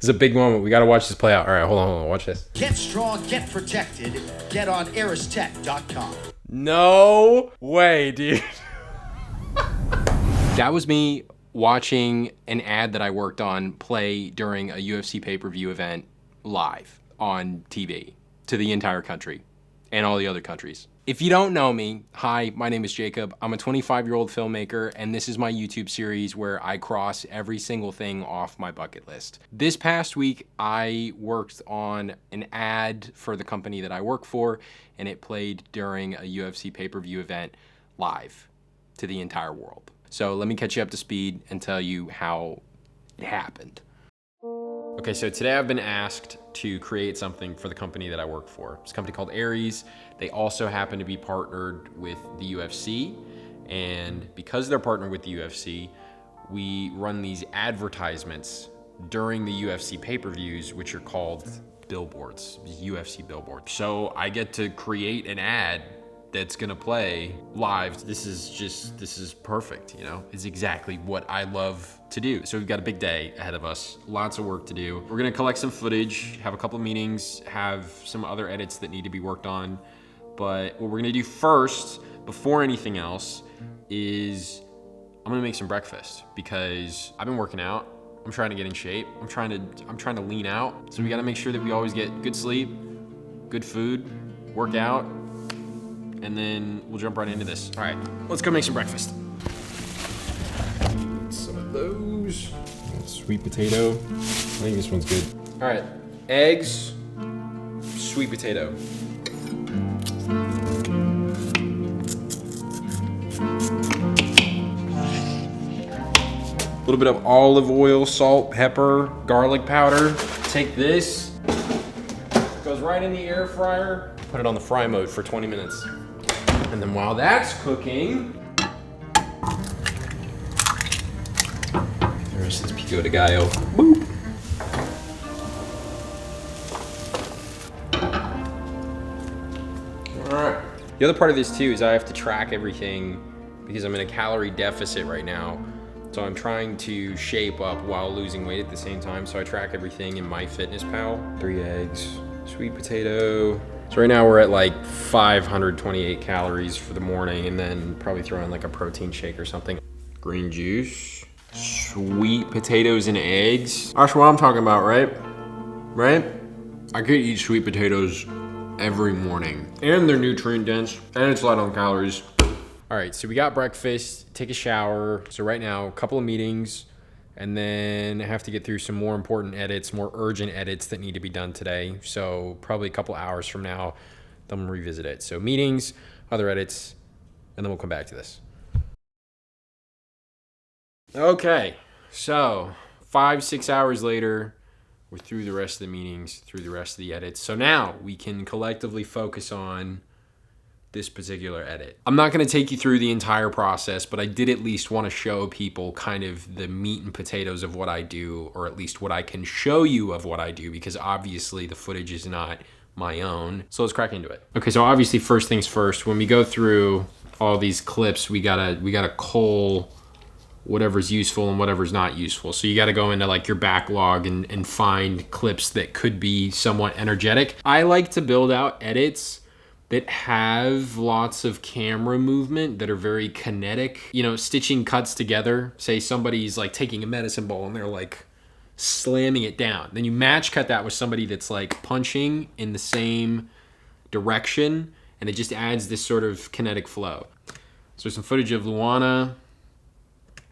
is a big moment. We got to watch this play out. All right, hold on. Watch this. Get strong, get protected. Get on aristech.com. No way, dude. That was me watching an ad that I worked on play during a UFC pay-per-view event live on TV to the entire country and all the other countries. If you don't know me, hi, my name is Jacob. I'm a 25-year-old filmmaker, and this is my YouTube series where I cross every single thing off my bucket list. This past week, I worked on an ad for the company that I work for, and it played during a UFC pay-per-view event live to the entire world. So let me catch you up to speed and tell you how it happened. Okay, so today I've been asked to create something for the company that I work for. It's a company called Aries. They also happen to be partnered with the UFC. And because they're partnered with the UFC, we run these advertisements during the UFC pay-per-views, which are called billboards, UFC billboards. So I get to create an ad that's gonna play live. This is perfect, you know? It's exactly what I love to do. So we've got a big day ahead of us, lots of work to do. We're gonna collect some footage, have a couple of meetings, have some other edits that need to be worked on. But what we're gonna do first, before anything else, is I'm gonna make some breakfast because I've been working out. I'm trying to get in shape. I'm trying to lean out. So we gotta make sure that we always get good sleep, good food, work out, and then we'll jump right into this. All right, let's go make some breakfast. Some of those. Sweet potato. I think this one's good. All right, eggs, sweet potato. A little bit of olive oil, salt, pepper, garlic powder. Take this, goes right in the air fryer. Put it on the fry mode for 20 minutes. And then while that's cooking, there's this pico de gallo. Boop. All right. The other part of this too is I have to track everything because I'm in a calorie deficit right now. So I'm trying to shape up while losing weight at the same time. So I track everything in MyFitnessPal. 3 eggs, sweet potato. So right now we're at like 528 calories for the morning, and then probably throw in like a protein shake or something. Green juice, sweet potatoes and eggs. That's what I'm talking about, right? Right? I could eat sweet potatoes every morning. And they're nutrient dense, and it's light on calories. All right, so we got breakfast, take a shower. So right now, a couple of meetings, and then I have to get through some more important edits, more urgent edits that need to be done today. So probably a couple hours from now, then we'll revisit it. So meetings, other edits, and then we'll come back to this. Okay, so 5-6 hours later, we're through the rest of the meetings, through the rest of the edits. So now we can collectively focus on this particular edit. I'm not gonna take you through the entire process, but I did at least wanna show people kind of the meat and potatoes of what I do, or at least what I can show you of what I do, because obviously the footage is not my own. So let's crack into it. Okay, so obviously first things first, when we go through all these clips, we gotta cull whatever's useful and whatever's not useful. So you gotta go into like your backlog and find clips that could be somewhat energetic. I like to build out edits that have lots of camera movement, that are very kinetic, you know, stitching cuts together. Say somebody's like taking a medicine ball and they're like slamming it down. Then you match cut that with somebody that's like punching in the same direction, and it just adds this sort of kinetic flow. So some footage of Luana.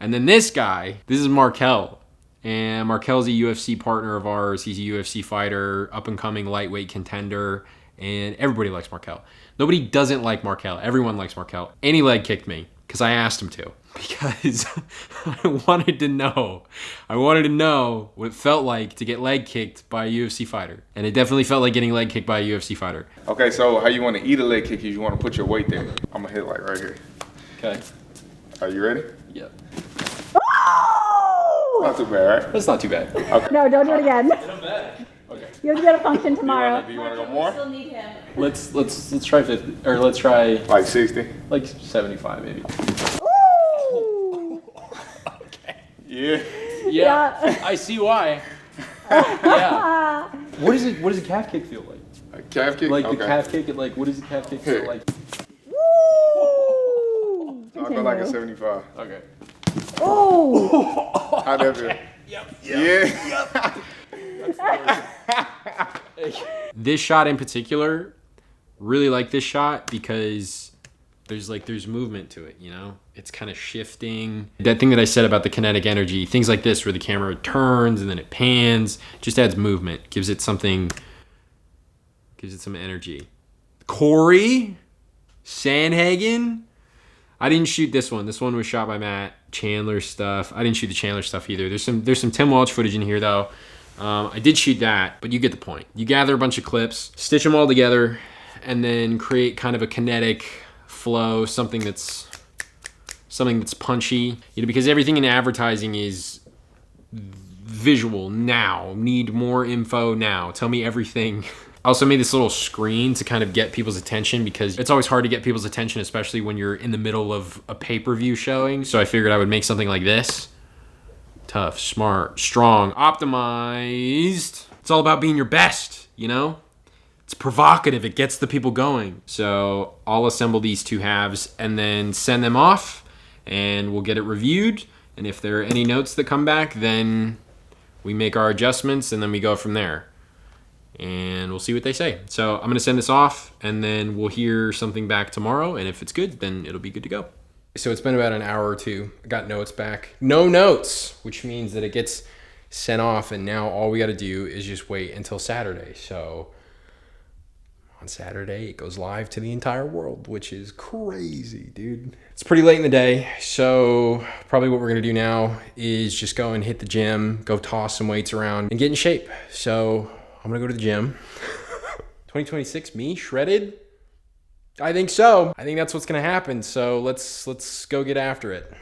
And then this guy, this is Markel. And Markel's a UFC partner of ours. He's a UFC fighter, up and coming lightweight contender. And everybody likes Markel. Nobody doesn't like Markel. Everyone likes Markel. And he leg kicked me because I asked him to. Because I wanted to know what it felt like to get leg kicked by a UFC fighter. And it definitely felt like getting leg kicked by a UFC fighter. Okay, so how you want to eat a leg kick is you want to put your weight there. I'm going to hit like right here. Okay. Are you ready? Yep. Oh! Not too bad, right? That's not too bad. Okay. No, don't do it again. Okay. You have to get a function tomorrow. Do you want to go more? Still need him. Let's try 50, or let's try Like 60? like 75 maybe. Ooh. Okay. Yeah. Yeah. I see why. What does a calf kick feel like? A calf kick? Like okay. the calf kick, like what does a calf kick feel like? I'll go like a 75. Okay. Oh! How'd that feel? Yep. Yeah. This shot in particular, really like this shot because there's movement to it, you know? It's kind of shifting. That thing that I said about the kinetic energy, things like this where the camera turns and then it pans, just adds movement, gives it some energy. Corey Sandhagen. I didn't shoot this one. This one was shot by Matt. Chandler stuff. I didn't shoot the Chandler stuff either. There's some Tim Welch footage in here though. I did shoot that, but you get the point. You gather a bunch of clips, stitch them all together, and then create kind of a kinetic flow, something that's punchy. You know, because everything in advertising is visual now. Need more info now. Tell me everything. I also made this little screen to kind of get people's attention because it's always hard to get people's attention, especially when you're in the middle of a pay-per-view showing. So I figured I would make something like this. Tough, smart, strong, optimized. It's all about being your best, you know? It's provocative, it gets the people going. So I'll assemble these two halves and then send them off and we'll get it reviewed. And if there are any notes that come back, then we make our adjustments and then we go from there. And we'll see what they say. So I'm gonna send this off and then we'll hear something back tomorrow. And if it's good, then it'll be good to go. So it's been about an hour or two. I got notes back. No notes, which means that it gets sent off and now all we gotta do is just wait until Saturday. So on Saturday, it goes live to the entire world, which is crazy, dude. It's pretty late in the day. So probably what we're gonna do now is just go and hit the gym, go toss some weights around and get in shape. So I'm gonna go to the gym. 2026, me shredded? I think so. I think that's what's gonna happen. So let's go get after it.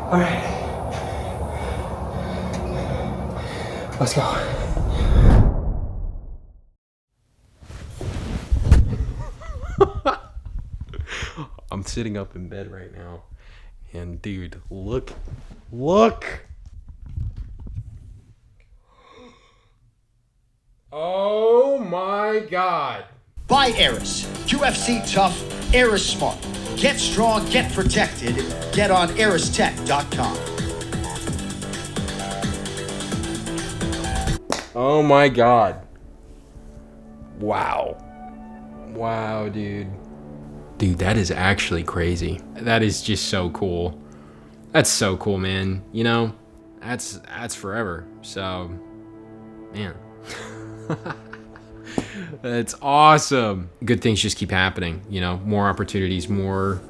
All right, let's go. I'm sitting up in bed right now, and dude, look. Oh my God. Buy Eris. UFC tough, Eris smart. Get strong, get protected. Get on eristech.com. Oh my God. Wow, dude. Dude, that is actually crazy. That is just so cool. That's so cool, man. You know, that's forever. So, man. That's awesome. Good things just keep happening, you know, more opportunities, more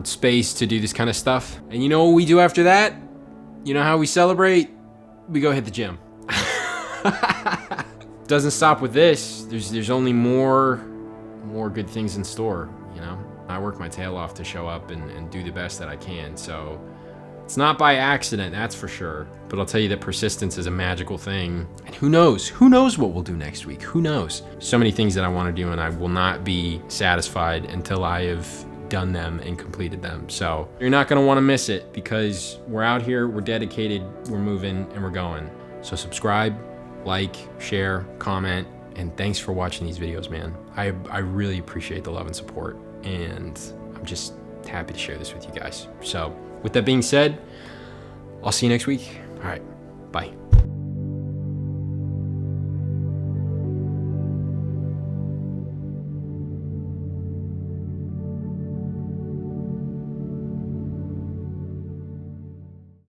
space to do this kind of stuff. And you know what we do after that? You know how we celebrate? We go hit the gym. Doesn't stop with this. There's only more good things in store, you know? I work my tail off to show up and do the best that I can. So it's not by accident, that's for sure. But I'll tell you that persistence is a magical thing. And who knows what we'll do next week? Who knows? So many things that I want to do and I will not be satisfied until I have done them and completed them. So you're not gonna wanna miss it because we're out here, we're dedicated, we're moving, and we're going. So subscribe, like, share, comment, and thanks for watching these videos, man. I really appreciate the love and support, and I'm just happy to share this with you guys. So with that being said, I'll see you next week. All right, bye.